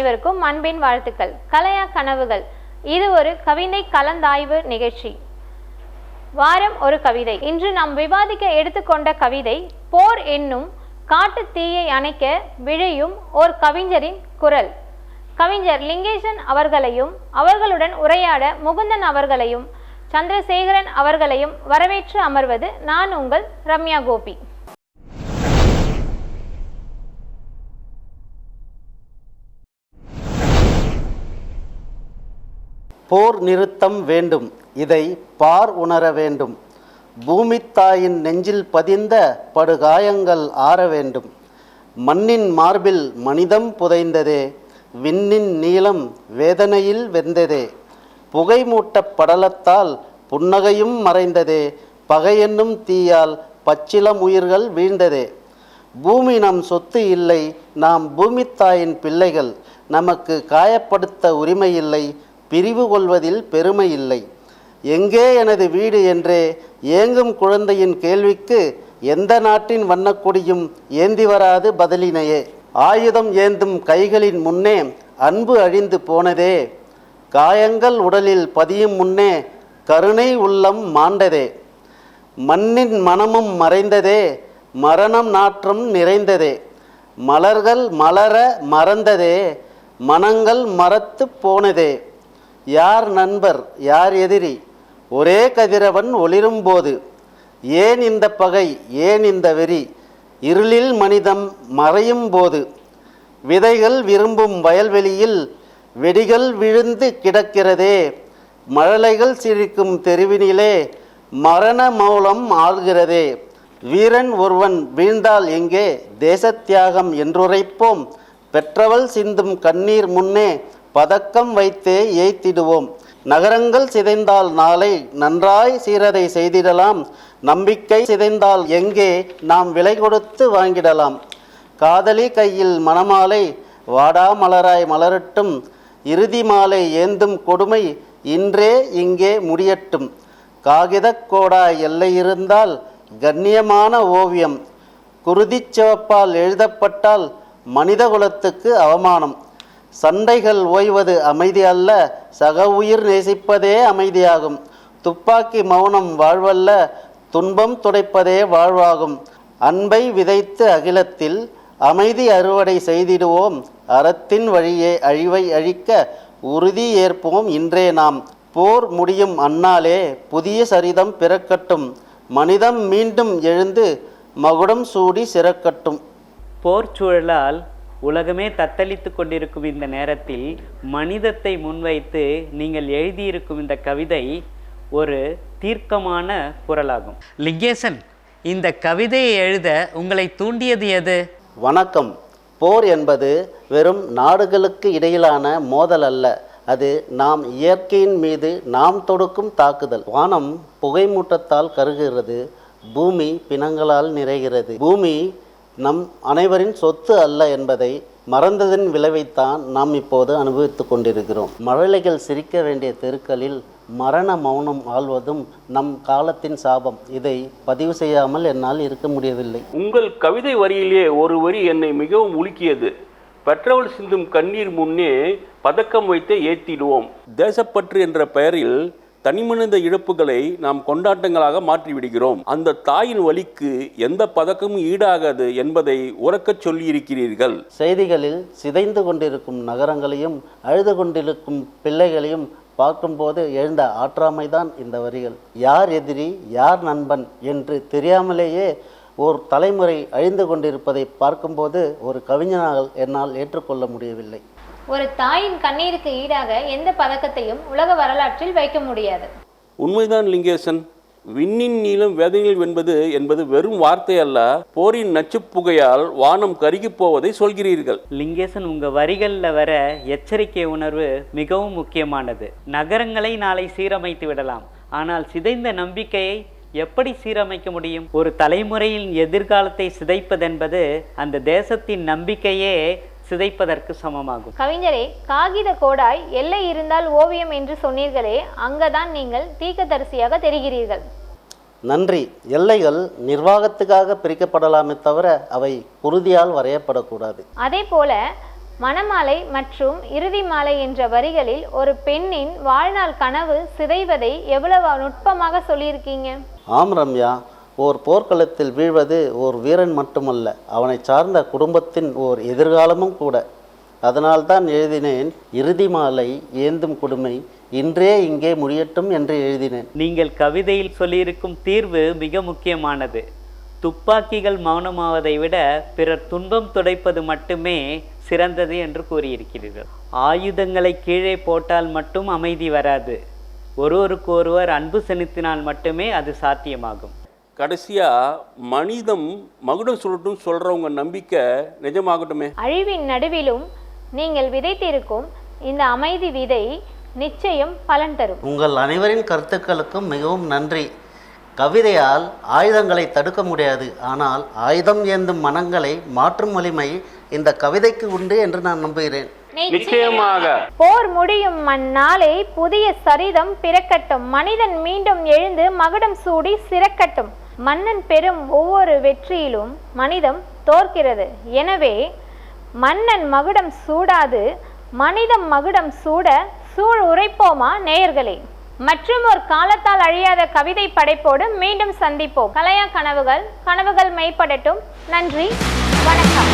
அனைவருக்கும் அன்பின் வாழ்த்துக்கள். கலையா கனவுகள் இது ஒரு கவிதை கலந்தாய்வு நிகழ்ச்சி. வாரம் ஒரு கவிதை. இன்று நாம் விவாதிக்க எடுத்துக்கொண்ட கவிதை போர் என்னும் காட்டு தீயை அணைக்க விழையும் ஓர் கவிஞரின் குரல். கவிஞர் லிங்கேசன் அவர்களையும் அவர்களுடன் உரையாட முகுந்தன் அவர்களையும் சந்திரசேகரன் அவர்களையும் வரவேற்று அமர்வது நான் உங்கள் ரம்யா கோபி. போர் நிறுத்தம் வேண்டும், இதை பார் உணர வேண்டும். பூமித்தாயின் நெஞ்சில் பதிந்த படுகாயங்கள் ஆற வேண்டும். மண்ணின் மார்பில் மனிதம் புதைந்ததே, விண்ணின் நீளம் வேதனையில் வெந்ததே. புகை மூட்ட படலத்தால் புன்னகையும் மறைந்ததே, பகையென்னும் தீயால் பச்சிலம் உயிர்கள் வீழ்ந்ததே. பூமி நம் சொத்து இல்லை, நாம் பூமித்தாயின் பிள்ளைகள். நமக்கு காயப்படுத்த உரிமை இல்லை, பிரிவு கொள்வதில் பெருமை இல்லை. எங்கே எனது வீடு என்றே ஏங்கும் குழந்தையின் கேள்விக்கு எந்த நாட்டின் வண்ணக்கொடியும் ஏந்தி வராது பதிலினையே. ஆயுதம் ஏந்தும் கைகளின் முன்னே அன்பு அழிந்து போனதே, காயங்கள் உடலில் பதியும் முன்னே கருணை உள்ளம் மாண்டதே. மண்ணின் மனமும் மறைந்ததே, மரணம் நாற்றம் நிறைந்ததே. மலர்கள் மலர மறந்ததே, மனங்கள் மறத்து போனதே. யார் நண்பர் யார் எதிரி, ஒரே கதிரவன் ஒளிரும்போது. ஏன் இந்த பகை ஏன் இந்த வெறி, இருளில் மனிதம் மறையும் போது. விதைகள் விரும்பும் வயல்வெளியில் வெடிகள் விழுந்து கிடக்கிறதே, மழலைகள் சிரிக்கும் தெருவினிலே மரண மௌலம் ஆள்கிறதே. வீரன் ஒருவன் வீழ்ந்தால் எங்கே தேசத்தியாகம் என்றுரைப்போம், பெற்றவள் சிந்தும் கண்ணீர் முன்னே பதக்கம் வைத்தே ஏய்த்திடுவோம். நகரங்கள் சிதைந்தால் நாளை நன்றாய் சீரதை செய்திடலாம், நம்பிக்கை சிதைந்தால் எங்கே நாம் விலை கொடுத்து வாங்கிடலாம். காதலி கையில் மணமாலை வாடா மலராய் மலரட்டும், இறுதி மாலை ஏந்தும் கொடுமை இன்றே இங்கே முடியட்டும். காகிதக் கோடாய் எல்லை இருந்தால் கண்ணியமான ஓவியம், குருதிச் சிவப்பால் எழுதப்பட்டால் மனித குலத்துக்கு அவமானம். சண்டைகள் ஓய்வது அமைதி அல்ல, சக உயிர் நேசிப்பதே அமைதியாகும். துப்பாக்கி மௌனம் வாழ்வல்ல, துன்பம் துடைப்பதே வாழ்வாகும். அன்பை விதைத்து அகிலத்தில் அமைதி அறுவடை செய்திடுவோம், அறத்தின் வழியே அழிவை அழிக்க உறுதி ஏற்போம் இன்றே நாம். போர் முடியும் அந்நாளே புதிய சரிதம் பிறக்கட்டும், மனிதம் மீண்டும் எழுந்து மகுடம் சூடி சிறக்கட்டும். போர் சூழலால் உலகமே தத்தளித்து கொண்டிருக்கும் இந்த நேரத்தில் மனிதத்தை முன்வைத்து நீங்கள் எழுதியிருக்கும் இந்த கவிதை ஒரு தீர்க்கமான குரலாகும். லிங்கேசன், இந்த கவிதையை எழுத உங்களை தூண்டியது எது? வணக்கம். போர் என்பது வெறும் நாடுகளுக்கு இடையிலான மோதல் அல்ல, அது நாம் இயற்கையின் மீது நாம் தொடுக்கும் தாக்குதல். வானம் புகைமூட்டத்தால் கருகிறது, பூமி பிணங்களால் நிறைகிறது. பூமி நம் அனைவரின் சொத்து அல்ல என்பதை மறந்ததன் விளைவைத்தான் நாம் இப்போது அனுபவித்து கொண்டிருக்கிறோம். மழலைகள் சிரிக்க வேண்டிய தெருக்களில் மரண மௌனம் ஆள்வதும் நம் காலத்தின் சாபம். இதை பதிவு செய்யாமல் என்னால் இருக்க முடியவில்லை. உங்கள் கவிதை வரியிலே ஒரு வரி என்னை மிகவும் உலுக்கியது. பெற்றவள் சிந்தும் கண்ணீர் முன்னே பதக்கம் வைத்தே ஏற்றிடுவோம். தேசப்பற்று என்ற பெயரில் தனிமனித இழப்புகளை நாம் கொண்டாட்டங்களாக மாற்றிவிடுகிறோம். அந்த தாயின் வலிக்கு எந்த பதக்கமும் ஈடாகாது என்பதை உறக்கச் சொல்லியிருக்கிறீர்கள். செய்திகளில் சிதைந்து கொண்டிருக்கும் நகரங்களையும் அழுது கொண்டிருக்கும் பிள்ளைகளையும் பார்க்கும்போது எழுந்த ஆற்றாமைதான் இந்த வரிகள். யார் எதிரி யார் நண்பன் என்று தெரியாமலேயே ஓர் தலைமுறை அழிந்து கொண்டிருப்பதை பார்க்கும்போது ஒரு கவிஞனால் என்னால் ஏற்றுக்கொள்ள முடியவில்லை. ஒரு தாயின் கண்ணீருக்கு ஈடாக எந்த பதக்கத்தையும் உலக வரலாற்றில் வைக்க முடியாது. உண்மைதான் லிங்கேசன். விண்ணின் நீளம் வேதனையில் என்பது வெறும் வார்த்தை அல்ல, போரின் நச்சுப்புகையால் வானம் கருகி போவதை சொல்கிறீர்கள். லிங்கேசன், உங்க வரிகளில் வர எச்சரிக்கை உணர்வு மிகவும் முக்கியமானது. நகரங்களை நாளை சீரமைத்து விடலாம், ஆனால் சிதைந்த நம்பிக்கையை எப்படி சீரமைக்க முடியும்? ஒரு தலைமுறையின் எதிர்காலத்தை சிதைப்பதென்பது அந்த தேசத்தின் நம்பிக்கையே சிதைப்பதற்கு சமமாகும். கவிஞரே, காகித கோடாய் எல்லை இருந்தால் ஓவியம் என்று சொன்னீர்களே, அங்கதான் நீங்கள் தீர்க்கதரிசியாக தெரிகிறீர்கள். நன்றி. எல்லைகள் நிர்வாகத்துக்காக பிரிக்கப்படலாமே தவிர அவை குருதியால் வரையப்படக்கூடாது. அதே போல மணமாலை மற்றும் இறுதி மாலை என்ற வரிகளில் ஒரு பெண்ணின் வாழ்நாள் கனவு சிதைவதை எவ்வளவு நுட்பமாக சொல்லியிருக்கீங்க. ஆம் ரம்யா, ஓர் போர்க்களத்தில் வீழ்வது ஓர் வீரன் மட்டுமல்ல, அவனை சார்ந்த குடும்பத்தின் ஓர் எதிர்காலமும் கூட. அதனால்தான் எழுதினேன், இறுதி மாலை ஏந்தும் கொடுமை இன்றே இங்கே முடியட்டும் என்று எழுதினேன். நீங்கள் கவிதையில் சொல்லியிருக்கும் தீர்வு மிக முக்கியமானது. துப்பாக்கிகள் மௌனமாவதை விட பிறர் துன்பம் துடைப்பது மட்டுமே சிறந்தது என்று கூறியிருக்கிறீர்கள். ஆயுதங்களை கீழே போட்டால் மட்டும் அமைதி வராது. ஒருவருக்கு ஒருவர் அன்பு செலுத்தினால் மட்டுமே அது சாத்தியமாகும். கடைசியா மனிதம் மகுடம் சுருட்டும் சொல்றவங்க நம்பிக்கை நிஜமாகட்டுமே. அழிவின் நடுவிலும் நீங்கள் விதைத்திருக்கும் இந்த அமைதி விதை நிச்சயம் பலன் தரும். உங்கள் அனைவரின் கருத்துக்களுக்கும் மிகவும் நன்றி. கவிதையால் ஆயுதங்களை தடுக்க முடியாது, ஆனால் ஆயுதம் ஏந்தும் மனங்களை மாற்றும் வலிமை இந்த கவிதைக்கு உண்டு என்று நான் நம்புகிறேன். நிச்சயமாக போர் முடியும் அந்நாளே புதிய சரிதம் பிறக்கட்டும், மனிதன் மீண்டும் எழுந்து மகுடம் சூடி சிறக்கட்டும். மன்னன் பெறும் ஒவ்வொரு வெற்றியிலும் மனிதம் தோற்கிறது. எனவே மன்னன் மகுடம் சூடாது, மனிதம் மகுடம் சூட சூழ் உரைப்போமா நேயர்களே. மற்றும் ஒரு காலத்தால் அழியாத கவிதை படைப்போடு மீண்டும் சந்திப்போம். கலையா கனவுகள், கனவுகள் மெய்ப்படட்டும். நன்றி, வணக்கம்.